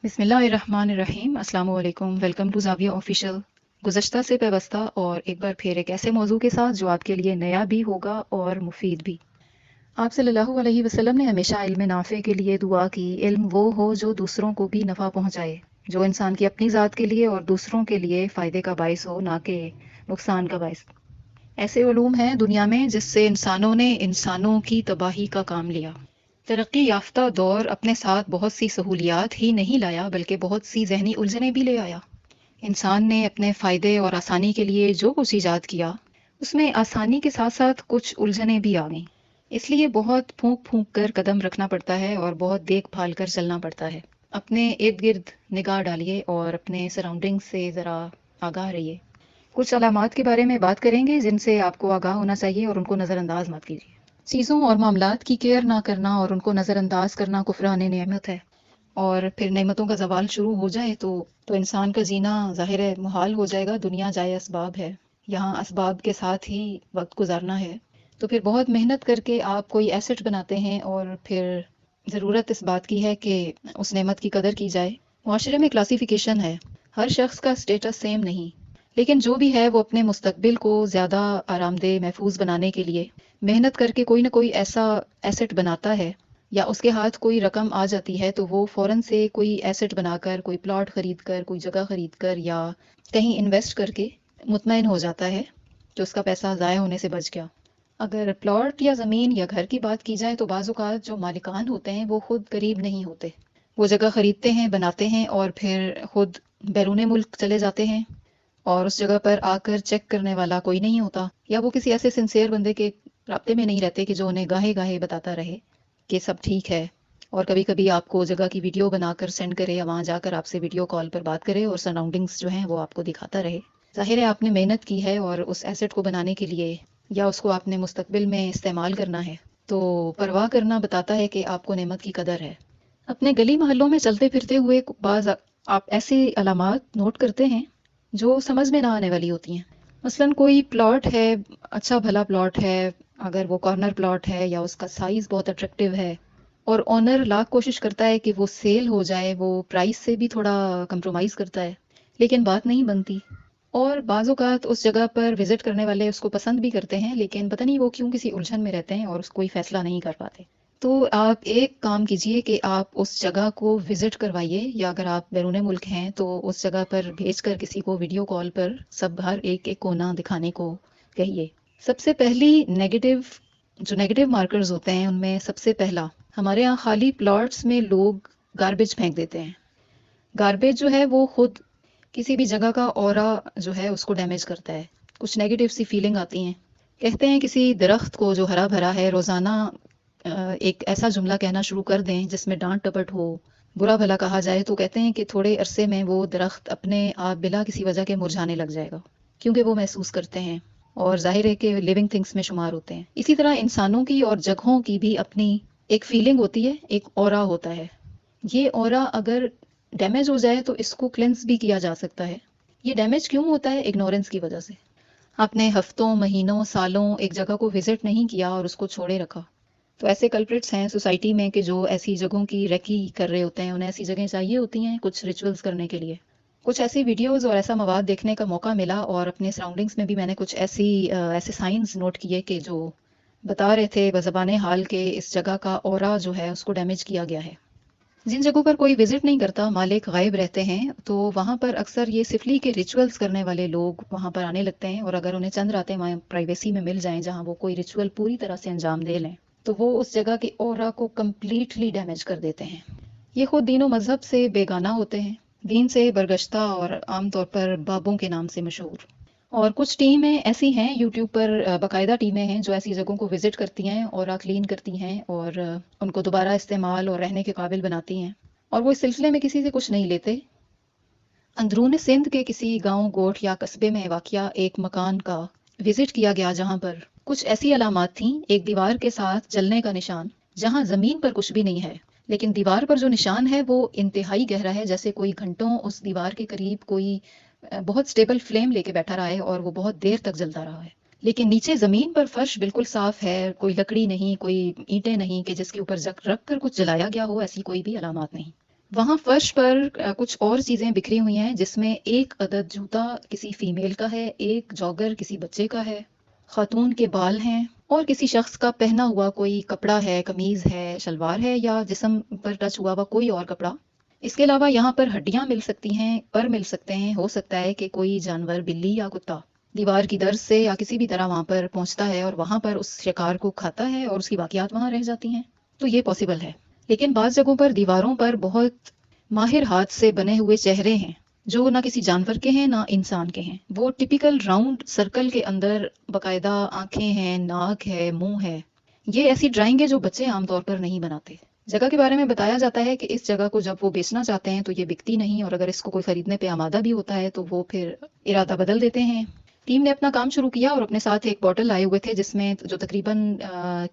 بسم اللہ الرحمن الرحیم۔ السلام علیکم، ویلکم ٹو زاویہ آفیشیل۔ گزشتہ سے پیوستہ اور ایک بار پھر ایک ایسے موضوع کے ساتھ جو آپ کے لیے نیا بھی ہوگا اور مفید بھی۔ آپ صلی اللہ علیہ وسلم نے ہمیشہ علم نافع کے لیے دعا کی۔ علم وہ ہو جو دوسروں کو بھی نفع پہنچائے، جو انسان کی اپنی ذات کے لیے اور دوسروں کے لیے فائدے کا باعث ہو، نہ کہ نقصان کا باعث۔ ایسے علوم ہیں دنیا میں جس سے انسانوں نے انسانوں کی تباہی کا کام لیا۔ ترقی یافتہ دور اپنے ساتھ بہت سی سہولیات ہی نہیں لایا بلکہ بہت سی ذہنی الجھنیں بھی لے آیا۔ انسان نے اپنے فائدے اور آسانی کے لیے جو کچھ ایجاد کیا اس میں آسانی کے ساتھ ساتھ کچھ الجھنیں بھی آ گئیں۔ اس لیے بہت پھونک پھونک کر قدم رکھنا پڑتا ہے اور بہت دیکھ بھال کر چلنا پڑتا ہے۔ اپنے ارد گرد نگاہ ڈالیے اور اپنے سراؤنڈنگ سے ذرا آگاہ رہیے۔ کچھ علامات کے بارے میں بات کریں گے جن سے آپ کو آگاہ ہونا چاہیے اور ان کو نظر انداز مت کیجیے۔ چیزوں اور معاملات کی کیئر نہ کرنا اور ان کو نظر انداز کرنا کفران نعمت ہے، اور پھر نعمتوں کا زوال شروع ہو جائے تو انسان کا جینا ظاہر ہے محال ہو جائے گا۔ دنیا جائے اسباب ہے، یہاں اسباب کے ساتھ ہی وقت گزارنا ہے۔ تو پھر بہت محنت کر کے آپ کوئی ایسٹ بناتے ہیں اور پھر ضرورت اس بات کی ہے کہ اس نعمت کی قدر کی جائے۔ معاشرے میں کلاسیفیکیشن ہے، ہر شخص کا سٹیٹس سیم نہیں، لیکن جو بھی ہے وہ اپنے مستقبل کو زیادہ آرام دہ محفوظ بنانے کے لیے محنت کر کے کوئی نہ کوئی ایسا ایسٹ بناتا ہے، یا اس کے ہاتھ کوئی رقم آ جاتی ہے تو وہ فوراً سے کوئی ایسٹ بنا کر، کوئی پلاٹ خرید کر، کوئی جگہ خرید کر یا کہیں انویسٹ کر کے مطمئن ہو جاتا ہے کہ اس کا پیسہ ضائع ہونے سے بچ گیا۔ اگر پلاٹ یا زمین یا گھر کی بات کی جائے تو بعض اوقات جو مالکان ہوتے ہیں وہ خود قریب نہیں ہوتے۔ وہ جگہ خریدتے ہیں، بناتے ہیں اور پھر خود بیرون ملک چلے جاتے ہیں، اور اس جگہ پر آ کر چیک کرنے والا کوئی نہیں ہوتا، یا وہ کسی ایسے سنسیئر بندے کے رابطے میں نہیں رہتے کہ جو انہیں گاہے گاہے بتاتا رہے کہ سب ٹھیک ہے، اور کبھی کبھی آپ کو جگہ کی ویڈیو بنا کر سینڈ کرے یا وہاں جا کر آپ سے ویڈیو کال پر بات کرے اور سراؤنڈنگز جو ہیں وہ آپ کو دکھاتا رہے۔ ظاہر ہے آپ نے محنت کی ہے اور اس ایسٹ کو بنانے کے لیے یا اس کو آپ نے مستقبل میں استعمال کرنا ہے، تو پرواہ کرنا بتاتا ہے کہ آپ کو نعمت کی قدر ہے۔ اپنے گلی محلوں میں چلتے پھرتے ہوئے بعض آپ ایسی علامات نوٹ کرتے ہیں جو سمجھ میں نہ آنے والی ہوتی ہیں۔ مثلاً کوئی پلاٹ ہے، اچھا بھلا پلاٹ ہے، اگر وہ کارنر پلاٹ ہے یا اس کا سائز بہت اٹریکٹیو ہے، اور اونر لاکھ کوشش کرتا ہے کہ وہ سیل ہو جائے، وہ پرائس سے بھی تھوڑا کمپرومائز کرتا ہے، لیکن بات نہیں بنتی۔ اور بعض اوقات اس جگہ پر وزٹ کرنے والے اس کو پسند بھی کرتے ہیں، لیکن پتہ نہیں وہ کیوں کسی الجھن میں رہتے ہیں اور اس کوئی فیصلہ نہیں کر پاتے۔ تو آپ ایک کام کیجئے کہ آپ اس جگہ کو وزٹ کروائیے، یا اگر آپ بیرون ملک ہیں تو اس جگہ پر بھیج کر کسی کو ویڈیو کال پر سب ہر ایک ایک کونا دکھانے کو کہیے۔ سب سے پہلی جو نیگیٹو مارکرز ہوتے ہیں ان میں سب سے پہلا، ہمارے ہاں خالی پلاٹس میں لوگ گاربیج پھینک دیتے ہیں۔ گاربیج جو ہے وہ خود کسی بھی جگہ کا اورا جو ہے اس کو ڈیمیج کرتا ہے، کچھ نیگیٹو سی فیلنگ آتی ہیں۔ کہتے ہیں کسی درخت کو جو ہرا بھرا ہے روزانہ ایک ایسا جملہ کہنا شروع کر دیں جس میں ڈانٹ ٹپٹ ہو، برا بھلا کہا جائے، تو کہتے ہیں کہ تھوڑے عرصے میں وہ درخت اپنے آپ بلا کسی وجہ کے مرجھانے لگ جائے گا، کیونکہ وہ محسوس کرتے ہیں اور ظاہر ہے کہ لیونگ تھنگس میں شمار ہوتے ہیں۔ اسی طرح انسانوں کی اور جگہوں کی بھی اپنی ایک فیلنگ ہوتی ہے، ایک اورا ہوتا ہے۔ یہ اورا اگر ڈیمیج ہو جائے تو اس کو کلینس بھی کیا جا سکتا ہے۔ یہ ڈیمیج کیوں ہوتا ہے؟ اگنورنس کی وجہ سے۔ آپ نے ہفتوں، مہینوں، سالوں ایک جگہ کو وزٹ نہیں کیا اور اس کو چھوڑے رکھا، تو ایسے کلپریٹس ہیں سوسائٹی میں کہ جو ایسی جگہوں کی ریکی کر رہے ہوتے ہیں، انہیں ایسی جگہیں چاہیے ہوتی ہیں کچھ ریچولز کرنے کے لیے۔ کچھ ایسی ویڈیوز اور ایسا مواد دیکھنے کا موقع ملا، اور اپنے سراؤنڈنگز میں بھی میں نے کچھ ایسے سائنز نوٹ کیے کہ جو بتا رہے تھے بزبان حال کہ اس جگہ کا اورا جو ہے اس کو ڈیمیج کیا گیا ہے۔ جن جگہوں پر کوئی وزٹ نہیں کرتا، مالک غائب رہتے ہیں، تو وہاں پر اکثر یہ سفلی کے ریچولز کرنے والے لوگ وہاں پر آنے لگتے ہیں، اور اگر انہیں چند راتیں وہاں پرائیویسی میں مل جائیں جہاں وہ کوئی ریچول پوری طرح سے انجام دے لیں، تو وہ اس جگہ کے اورا کو کمپلیٹلی ڈیمیج کر دیتے ہیں۔ یہ خود دین و مذہب سے بیگانہ ہوتے ہیں، دین سے برگشتہ اور عام طور پر بابوں کے نام سے مشہور۔ اور کچھ ٹیمیں ایسی ہیں یوٹیوب پر، باقاعدہ ٹیمیں ہیں جو ایسی جگہوں کو وزٹ کرتی ہیں اور کلین کرتی ہیں اور ان کو دوبارہ استعمال اور رہنے کے قابل بناتی ہیں، اور وہ اس سلسلے میں کسی سے کچھ نہیں لیتے۔ اندرون سندھ کے کسی گاؤں، گوٹھ یا قصبے میں واقع ایک مکان کا وزٹ کیا گیا جہاں پر کچھ ایسی علامات تھیں، ایک دیوار کے ساتھ جلنے کا نشان، جہاں زمین پر کچھ بھی نہیں ہے، لیکن دیوار پر جو نشان ہے وہ انتہائی گہرا ہے، جیسے کوئی گھنٹوں اس دیوار کے قریب کوئی بہت سٹیبل فلیم لے کے بیٹھا رہا ہے اور وہ بہت دیر تک جلتا رہا ہے۔ لیکن نیچے زمین پر فرش بالکل صاف ہے، کوئی لکڑی نہیں، کوئی اینٹیں نہیں کہ جس کے اوپر رکھ کر کچھ جلایا گیا ہو، ایسی کوئی بھی علامات نہیں۔ وہاں فرش پر کچھ اور چیزیں بکھری ہوئی ہیں، جس میں ایک عدد جوتا کسی فیمیل کا ہے، ایک جاگر کسی بچے کا ہے، خاتون کے بال ہیں، اور کسی شخص کا پہنا ہوا کوئی کپڑا ہے، قمیض ہے، شلوار ہے، یا جسم پر ٹچ ہوا ہوا کوئی اور کپڑا۔ اس کے علاوہ یہاں پر ہڈیاں مل سکتی ہیں، پر مل سکتے ہیں، ہو سکتا ہے کہ کوئی جانور، بلی یا کتا دیوار کی درز سے یا کسی بھی طرح وہاں پر پہنچتا ہے اور وہاں پر اس شکار کو کھاتا ہے اور اس کی باقیات وہاں رہ جاتی ہیں، تو یہ پاسبل ہے۔ لیکن بعض جگہوں پر دیواروں پر بہت ماہر ہاتھ سے بنے ہوئے چہرے ہیں، جو نہ کسی جانور کے ہیں نہ انسان کے ہیں۔ وہ ٹپیکل راؤنڈ سرکل کے اندر باقاعدہ آنکھیں ہیں، ناک ہے، منہ ہے۔ یہ ایسی ڈرائنگ ہے جو بچے عام طور پر نہیں بناتے۔ جگہ کے بارے میں بتایا جاتا ہے کہ اس جگہ کو جب وہ بیچنا چاہتے ہیں تو یہ بکتی نہیں، اور اگر اس کو کوئی خریدنے پہ آمادہ بھی ہوتا ہے تو وہ پھر ارادہ بدل دیتے ہیں۔ ٹیم نے اپنا کام شروع کیا اور اپنے ساتھ ایک بوٹل لائے ہوئے تھے، جس میں جو تقریباً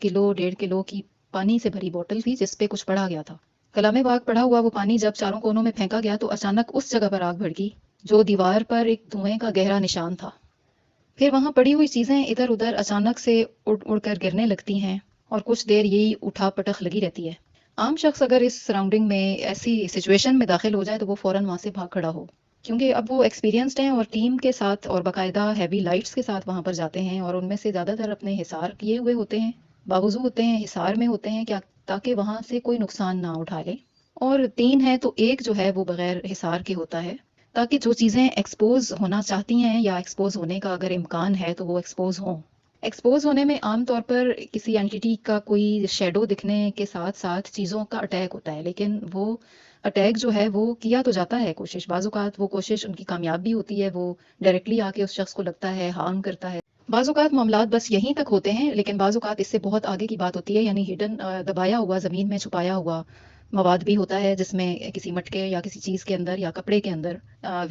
کلو 1.5 کلو کی پانی سے بھری بوٹل تھی، جس پہ کچھ پڑا گیا تھا۔ کلام پاک پڑا ہوا وہ پانی جب چاروں کونوں میں پھینکا گیا تو اچانک اس جگہ پر آگ بھڑکی، جو دیوار پر ایک دھوئیں کا گہرا نشان تھا۔ پھر وہاں پڑی ہوئی چیزیں ادھر ادھر اچانک سے اڑ اڑ کر گرنے لگتی ہیں، اور کچھ دیر یہی اٹھا پٹخ لگی رہتی ہے۔ عام شخص اگر اس سراؤنڈنگ میں ایسی سچویشن میں داخل ہو جائے تو وہ فوراً وہاں سے بھاگ کھڑا ہو، کیونکہ اب وہ ایکسپیرینسڈ ہیں اور ٹیم کے ساتھ اور باقاعدہ ہیوی لائٹس کے ساتھ وہاں پر جاتے ہیں، اور ان میں سے زیادہ تر اپنے حصار کیے ہوئے ہوتے ہیں، باوضو ہوتے ہیں، حصار میں ہوتے ہیں، کیا تاکہ وہاں سے کوئی نقصان نہ اٹھا لے۔ اور 3 ہے تو ایک جو ہے وہ بغیر حصار کے ہوتا ہے، تاکہ جو چیزیں ایکسپوز ہونا چاہتی ہیں یا ایکسپوز ہونے کا اگر امکان ہے تو وہ ایکسپوز ہوں۔ ایکسپوز ہونے میں عام طور پر کسی اینٹیٹی کا کوئی شیڈو دکھنے کے ساتھ ساتھ چیزوں کا اٹیک ہوتا ہے، لیکن وہ اٹیک جو ہے وہ کیا تو جاتا ہے کوشش، بعض اوقات وہ کوشش ان کی کامیاب بھی ہوتی ہے، وہ ڈائریکٹلی آ کے اس شخص کو لگتا ہے، ہارم کرتا ہے۔ بعض اوقات معاملات بس یہیں تک ہوتے ہیں، لیکن بعض اوقات اس سے بہت آگے کی بات ہوتی ہے، یعنی ہڈن، دبایا ہوا، زمین میں چھپایا ہوا مواد بھی ہوتا ہے، جس میں کسی مٹکے یا کسی چیز کے اندر یا کپڑے کے اندر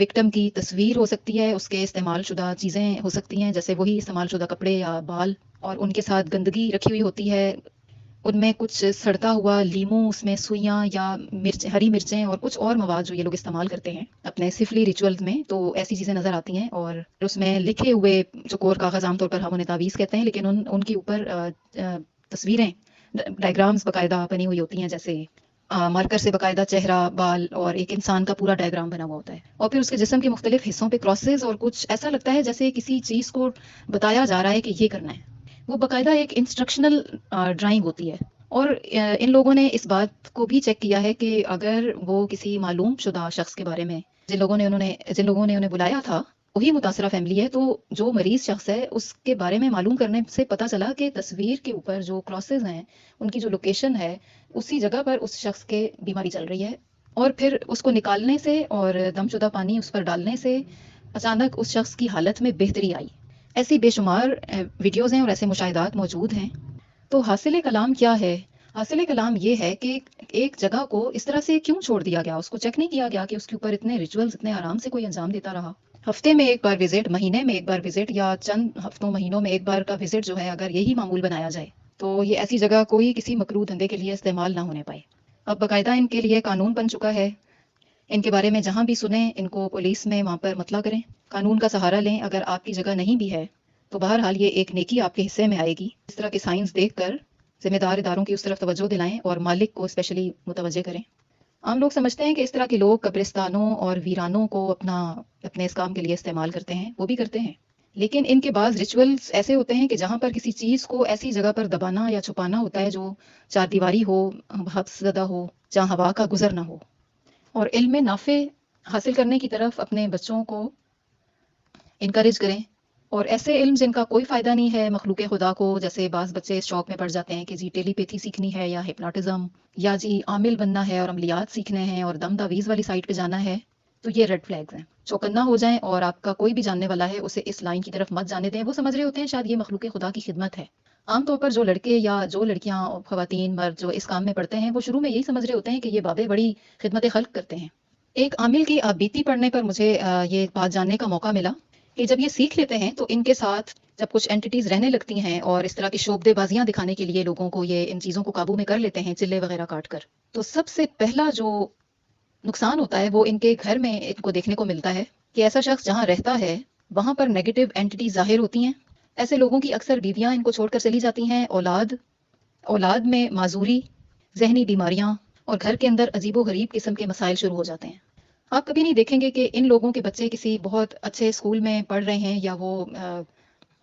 وکٹم کی تصویر ہو سکتی ہے، اس کے استعمال شدہ چیزیں ہو سکتی ہیں، جیسے وہی استعمال شدہ کپڑے یا بال، اور ان کے ساتھ گندگی رکھی ہوئی ہوتی ہے، ان میں کچھ سڑتا ہوا لیموں، اس میں سوئیاں یا مرچ، ہری مرچیں اور کچھ اور مواد جو یہ لوگ استعمال کرتے ہیں اپنے سفلی ریچولز میں، تو ایسی چیزیں نظر آتی ہیں۔ اور اس میں لکھے ہوئے چکور کاغذ، عام طور پر ہم انہیں تعویذ کہتے ہیں، لیکن ان کے اوپر تصویریں، ڈائیگرامز باقاعدہ بنی ہوئی ہوتی ہیں، جیسے مارکر سے باقاعدہ چہرہ، بال اور ایک انسان کا پورا ڈائیگرام بنا ہوا ہوتا ہے، اور پھر اس کے جسم کے مختلف حصوں پہ کراسز، اور کچھ ایسا لگتا ہے جیسے کسی چیز کو بتایا جا رہا ہے کہ یہ کرنا ہے۔ وہ باقاعدہ ایک انسٹرکشنل ڈرائنگ ہوتی ہے، اور ان لوگوں نے اس بات کو بھی چیک کیا ہے کہ اگر وہ کسی معلوم شدہ شخص کے بارے میں، جن لوگوں نے انہیں بلایا تھا وہی متاثرہ فیملی ہے، تو جو مریض شخص ہے اس کے بارے میں معلوم کرنے سے پتہ چلا کہ تصویر کے اوپر جو کراسز ہیں، ان کی جو لوکیشن ہے، اسی جگہ پر اس شخص کے بیماری چل رہی ہے، اور پھر اس کو نکالنے سے اور دم شدہ پانی اس پر ڈالنے سے اچانک اس شخص کی حالت میں بہتری آئی۔ ایسی بے شمار ویڈیوز ہیں اور ایسے مشاہدات موجود ہیں۔ تو حاصل کلام کیا ہے؟ حاصل کلام یہ ہے کہ ایک جگہ کو اس طرح سے کیوں چھوڑ دیا گیا، اس کو چیک نہیں کیا گیا کہ اس کے اوپر اتنے ریچولز اتنے آرام سے کوئی انجام دیتا رہا۔ ہفتے میں ایک بار وزٹ، مہینے میں ایک بار وزٹ، یا چند ہفتوں مہینوں میں ایک بار کا وزٹ جو ہے، اگر یہی معمول بنایا جائے تو یہ ایسی جگہ کوئی کسی مکروہ دھندے کے لیے استعمال نہ ہونے پائے۔ اب باقاعدہ ان کے لیے قانون بن چکا ہے، ان کے بارے میں جہاں بھی سنیں ان کو پولیس میں وہاں پر مطلع کریں، قانون کا سہارا لیں۔ اگر آپ کی جگہ نہیں بھی ہے تو بہرحال یہ ایک نیکی آپ کے حصے میں آئے گی۔ اس طرح کے سائنس دیکھ کر ذمہ دار اداروں کی اس طرف توجہ دلائیں اور مالک کو اسپیشلی متوجہ کریں۔ عام لوگ سمجھتے ہیں کہ اس طرح کے لوگ قبرستانوں اور ویرانوں کو اپنے اس کام کے لیے استعمال کرتے ہیں، وہ بھی کرتے ہیں، لیکن ان کے بعض ریچولز ایسے ہوتے ہیں کہ جہاں پر کسی چیز کو ایسی جگہ پر دبانا یا چھپانا ہوتا ہے جو چار دیواری ہو، حفظ زدہ ہو، جہاں ہوا کا گزر نہ ہو۔ اور علم نافع حاصل کرنے کی طرف اپنے بچوں کو انکریج کریں، اور ایسے علم جن کا کوئی فائدہ نہیں ہے مخلوق خدا کو، جیسے بعض بچے اس شوق میں پڑ جاتے ہیں کہ جی ٹیلی پیتھی سیکھنی ہے یا ہپناٹزم، یا جی عامل بننا ہے اور عملیات سیکھنے ہیں اور دم تعویذ والی سائٹ پہ جانا ہے، تو یہ ریڈ فلیگز ہیں۔ چوکنا ہو جائیں، اور آپ کا کوئی بھی جاننے والا ہے اسے اس لائن کی طرف مت جانے دیں۔ وہ سمجھ رہے ہوتے ہیں شاید یہ مخلوق خدا کی خدمت ہے۔ عام طور پر جو لڑکے یا جو لڑکیاں، خواتین، مرد جو اس کام میں پڑتے ہیں، وہ شروع میں یہی سمجھ رہے ہوتے ہیں کہ یہ بابے بڑی خدمت خلق کرتے ہیں۔ ایک عامل کی آپ بیتی پڑھنے پر مجھے یہ بات جاننے کا موقع ملا کہ جب یہ سیکھ لیتے ہیں تو ان کے ساتھ جب کچھ اینٹیز رہنے لگتی ہیں اور اس طرح کی شعبدے بازیاں دکھانے کے لیے لوگوں کو یہ ان چیزوں کو قابو میں کر لیتے ہیں، چلے وغیرہ کاٹ کر، تو سب سے پہلا جو نقصان ہوتا ہے وہ ان کے گھر میں ان کو دیکھنے کو ملتا ہے کہ ایسا شخص جہاں رہتا ہے وہاں پر نیگیٹو اینٹیز ظاہر ہوتی ہیں۔ ایسے لوگوں کی اکثر بیویاں ان کو چھوڑ کر چلی جاتی ہیں، اولاد میں معذوری، ذہنی بیماریاں، اور گھر کے اندر عجیب و غریب قسم کے مسائل شروع ہو جاتے ہیں۔ آپ کبھی نہیں دیکھیں گے کہ ان لوگوں کے بچے کسی بہت اچھے اسکول میں پڑھ رہے ہیں یا وہ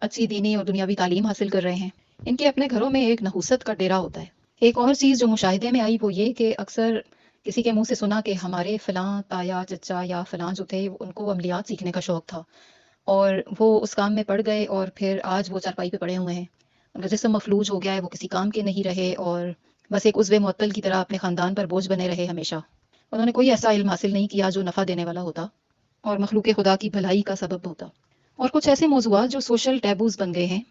اچھی دینی اور دنیاوی تعلیم حاصل کر رہے ہیں۔ ان کے اپنے گھروں میں ایک نحوست کا ڈیرا ہوتا ہے۔ ایک اور چیز جو مشاہدے میں آئی وہ یہ کہ اکثر کسی کے منہ سے سنا کہ ہمارے فلاں تایا چچا یا فلاں جو تھے ان کو عملیات سیکھنے کا شوق تھا اور وہ اس کام میں پڑ گئے اور پھر آج وہ چارپائی پہ پڑے ہوئے ہیں، ان کا جسم مفلوج ہو گیا ہے، وہ کسی کام کے نہیں رہے اور بس ایک عضو معطل کی طرح اپنے خاندان پر بوجھ بنے رہے ہمیشہ۔ انہوں نے کوئی ایسا علم حاصل نہیں کیا جو نفع دینے والا ہوتا اور مخلوق خدا کی بھلائی کا سبب ہوتا۔ اور کچھ ایسے موضوعات جو سوشل ٹیبوز بن گئے ہیں،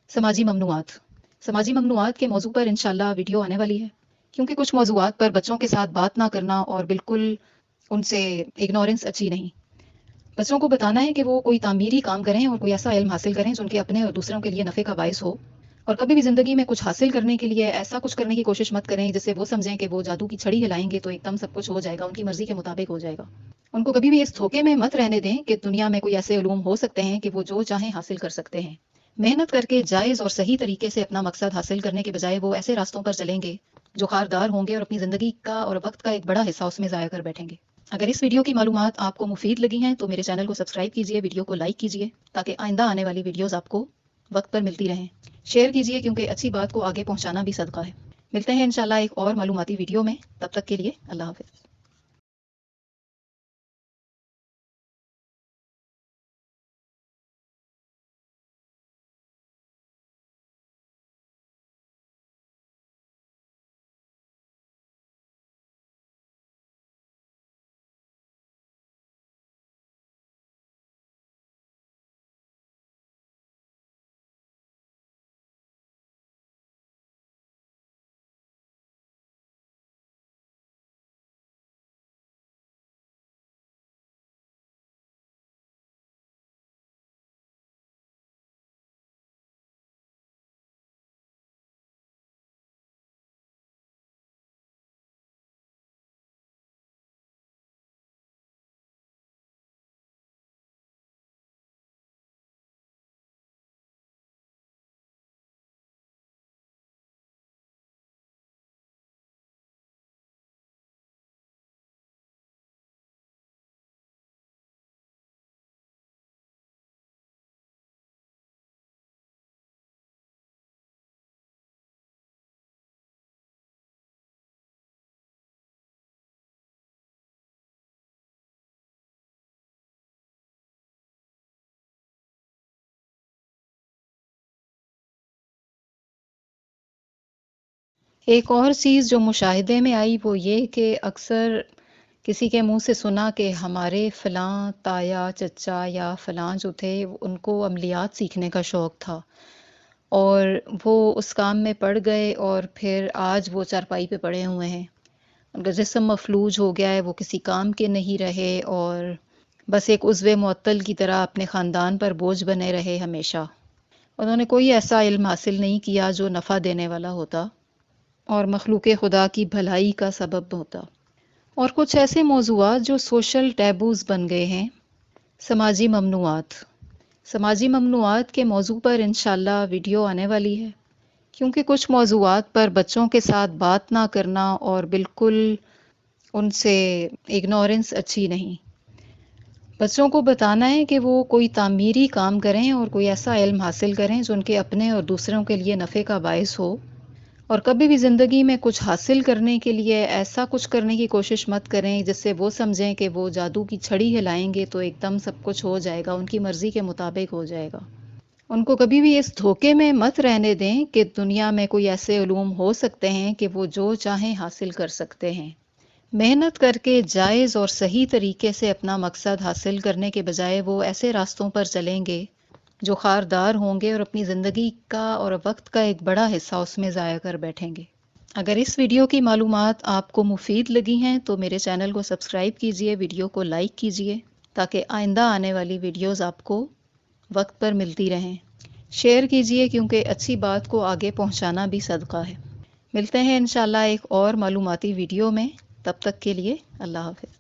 سماجی ممنوعات۔ سماجی ممنوعات کے موضوع پر انشاءاللہ ویڈیو آنے والی ہے، کیونکہ کچھ موضوعات پر بچوں کے ساتھ بات نہ کرنا اور بالکل ان سے اگنورنس اچھی نہیں۔ بچوں کو بتانا ہے کہ وہ کوئی تعمیری کام کریں اور کوئی ایسا علم حاصل کریں جو ان کے اپنے اور دوسروں کے لیے نفع کا باعث ہو، اور کبھی بھی زندگی میں کچھ حاصل کرنے کے لیے ایسا کچھ کرنے کی کوشش مت کریں جس سے وہ سمجھیں کہ وہ جادو کی چھڑی ہلائیں گے تو ایک دم سب کچھ ہو جائے گا، ان کی مرضی کے مطابق ہو جائے گا۔ ان کو کبھی بھی اس دھوکے میں مت رہنے دیں کہ دنیا میں کوئی ایسے علوم ہو سکتے ہیں کہ وہ جو چاہیں حاصل کر سکتے ہیں۔ محنت کر کے جائز اور صحیح طریقے سے اپنا مقصد حاصل کرنے کے بجائے وہ ایسے راستوں پر چلیں گے جو خاردار ہوں گے اور اپنی زندگی کا اور وقت کا ایک بڑا حصہ اس میں ضائع کر بیٹھیں گے۔ اگر اس ویڈیو کی معلومات آپ کو مفید لگی ہیں تو میرے چینل کو سبسکرائب کیجئے، ویڈیو کو لائک کیجئے تاکہ آئندہ آنے والی ویڈیوز آپ کو وقت پر ملتی رہیں۔ شیئر کیجئے کیونکہ اچھی بات کو آگے پہنچانا بھی صدقہ ہے۔ ملتے ہیں انشاءاللہ ایک اور معلوماتی ویڈیو میں، تب تک کے لیے اللہ حافظ۔ ایک اور چیز جو مشاہدے میں آئی وہ یہ کہ اکثر کسی کے منہ سے سنا کہ ہمارے فلاں تایا چچا یا فلاں جو تھے ان کو عملیات سیکھنے کا شوق تھا اور وہ اس کام میں پڑ گئے اور پھر آج وہ چارپائی پہ پڑے ہوئے ہیں، ان کا جسم مفلوج ہو گیا ہے، وہ کسی کام کے نہیں رہے اور بس ایک عضو معطل کی طرح اپنے خاندان پر بوجھ بنے رہے ہمیشہ۔ انہوں نے کوئی ایسا علم حاصل نہیں کیا جو نفع دینے والا ہوتا اور مخلوق خدا کی بھلائی کا سبب ہوتا۔ اور کچھ ایسے موضوعات جو سوشل ٹیبوز بن گئے ہیں، سماجی ممنوعات۔ سماجی ممنوعات کے موضوع پر انشاءاللہ ویڈیو آنے والی ہے، کیونکہ کچھ موضوعات پر بچوں کے ساتھ بات نہ کرنا اور بالکل ان سے اگنورنس اچھی نہیں۔ بچوں کو بتانا ہے کہ وہ کوئی تعمیری کام کریں اور کوئی ایسا علم حاصل کریں جو ان کے اپنے اور دوسروں کے لیے نفع کا باعث ہو، اور کبھی بھی زندگی میں کچھ حاصل کرنے کے لیے ایسا کچھ کرنے کی کوشش مت کریں جس سے وہ سمجھیں کہ وہ جادو کی چھڑی ہلائیں گے تو ایک دم سب کچھ ہو جائے گا، ان کی مرضی کے مطابق ہو جائے گا۔ ان کو کبھی بھی اس دھوکے میں مت رہنے دیں کہ دنیا میں کوئی ایسے علوم ہو سکتے ہیں کہ وہ جو چاہیں حاصل کر سکتے ہیں۔ محنت کر کے جائز اور صحیح طریقے سے اپنا مقصد حاصل کرنے کے بجائے وہ ایسے راستوں پر چلیں گے جو خاردار ہوں گے اور اپنی زندگی کا اور وقت کا ایک بڑا حصہ اس میں ضائع کر بیٹھیں گے۔ اگر اس ویڈیو کی معلومات آپ کو مفید لگی ہیں تو میرے چینل کو سبسکرائب کیجئے، ویڈیو کو لائک کیجئے تاکہ آئندہ آنے والی ویڈیوز آپ کو وقت پر ملتی رہیں۔ شیئر کیجئے کیونکہ اچھی بات کو آگے پہنچانا بھی صدقہ ہے۔ ملتے ہیں انشاءاللہ ایک اور معلوماتی ویڈیو میں، تب تک کے لیے اللہ حافظ۔